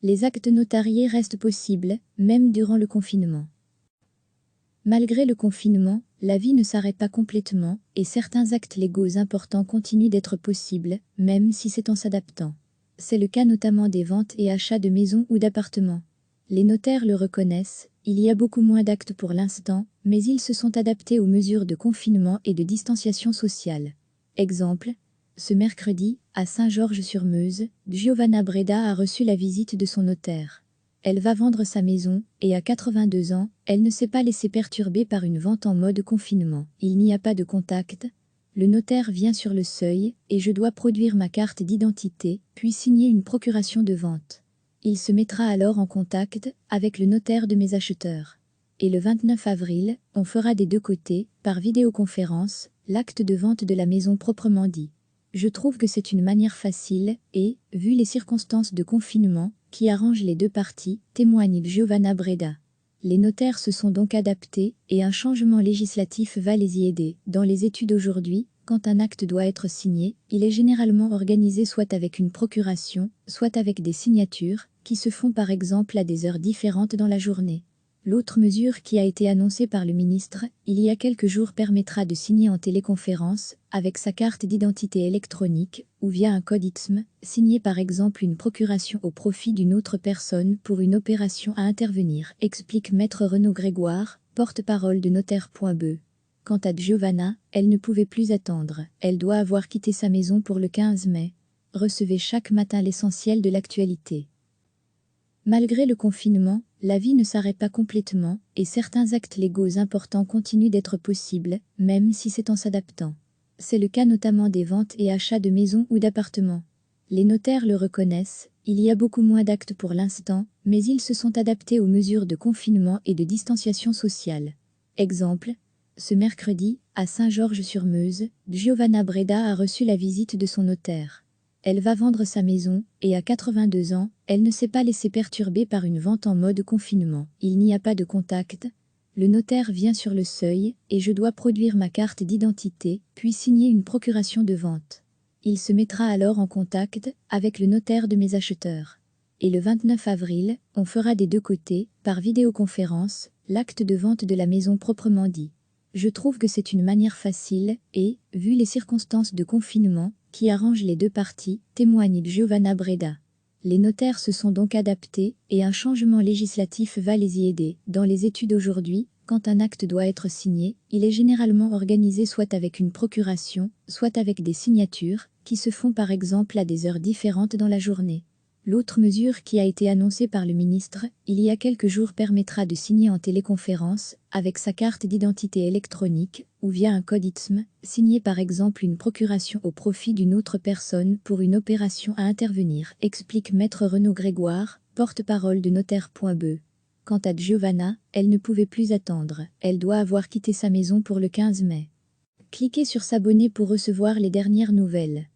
Les actes notariés restent possibles, même durant le confinement. Malgré le confinement, la vie ne s'arrête pas complètement, et certains actes légaux importants continuent d'être possibles, même si c'est en s'adaptant. C'est le cas notamment des ventes et achats de maisons ou d'appartements. Les notaires le reconnaissent, il y a beaucoup moins d'actes pour l'instant, mais ils se sont adaptés aux mesures de confinement et de distanciation sociale. Exemple, ce mercredi, à Saint-Georges-sur-Meuse, Giovanna Breda a reçu la visite de son notaire. Elle va vendre sa maison, et à 82 ans, elle ne s'est pas laissée perturber par une vente en mode confinement. Il n'y a pas de contact. Le notaire vient sur le seuil, et je dois produire ma carte d'identité, puis signer une procuration de vente. Il se mettra alors en contact avec le notaire de mes acheteurs. Et le 29 avril, on fera des deux côtés, par vidéoconférence, l'acte de vente de la maison proprement dit. Je trouve que c'est une manière facile et, vu les circonstances de confinement, qui arrange les deux parties, témoigne Giovanna Breda. Les notaires se sont donc adaptés et un changement législatif va les y aider. Dans les études aujourd'hui, quand un acte doit être signé, il est généralement organisé soit avec une procuration, soit avec des signatures, qui se font par exemple à des heures différentes dans la journée. L'autre mesure qui a été annoncée par le ministre, il y a quelques jours permettra de signer en téléconférence, avec sa carte d'identité électronique, ou via un code ITSM, signer par exemple une procuration au profit d'une autre personne pour une opération à intervenir, explique Maître Renaud Grégoire, porte-parole de notaire.be. Quant à Giovanna, elle ne pouvait plus attendre, elle doit avoir quitté sa maison pour le 15 mai. Recevez chaque matin l'essentiel de l'actualité. Malgré le confinement, la vie ne s'arrête pas complètement, et certains actes légaux importants continuent d'être possibles, même si c'est en s'adaptant. C'est le cas notamment des ventes et achats de maisons ou d'appartements. Les notaires le reconnaissent, il y a beaucoup moins d'actes pour l'instant, mais ils se sont adaptés aux mesures de confinement et de distanciation sociale. Exemple, ce mercredi, à Saint-Georges-sur-Meuse, Giovanna Breda a reçu la visite de son notaire. Elle va vendre sa maison, et à 82 ans, elle ne s'est pas laissée perturber par une vente en mode confinement. Il n'y a pas de contact. Le notaire vient sur le seuil, et je dois produire ma carte d'identité, puis signer une procuration de vente. Il se mettra alors en contact avec le notaire de mes acheteurs. Et le 29 avril, on fera des deux côtés, par vidéoconférence, l'acte de vente de la maison proprement dit. Je trouve que c'est une manière facile et, vu les circonstances de confinement, qui arrange les deux parties, témoigne Giovanna Breda. Les notaires se sont donc adaptés et un changement législatif va les y aider. Dans les études aujourd'hui, quand un acte doit être signé, il est généralement organisé soit avec une procuration, soit avec des signatures, qui se font par exemple à des heures différentes dans la journée. L'autre mesure qui a été annoncée par le ministre, il y a quelques jours permettra de signer en téléconférence, avec sa carte d'identité électronique, ou via un code ITSM, signer par exemple une procuration au profit d'une autre personne pour une opération à intervenir, explique Maître Renaud Grégoire, porte-parole de notaire.be. Quant à Giovanna, elle ne pouvait plus attendre, elle doit avoir quitté sa maison pour le 15 mai. Cliquez sur s'abonner pour recevoir les dernières nouvelles.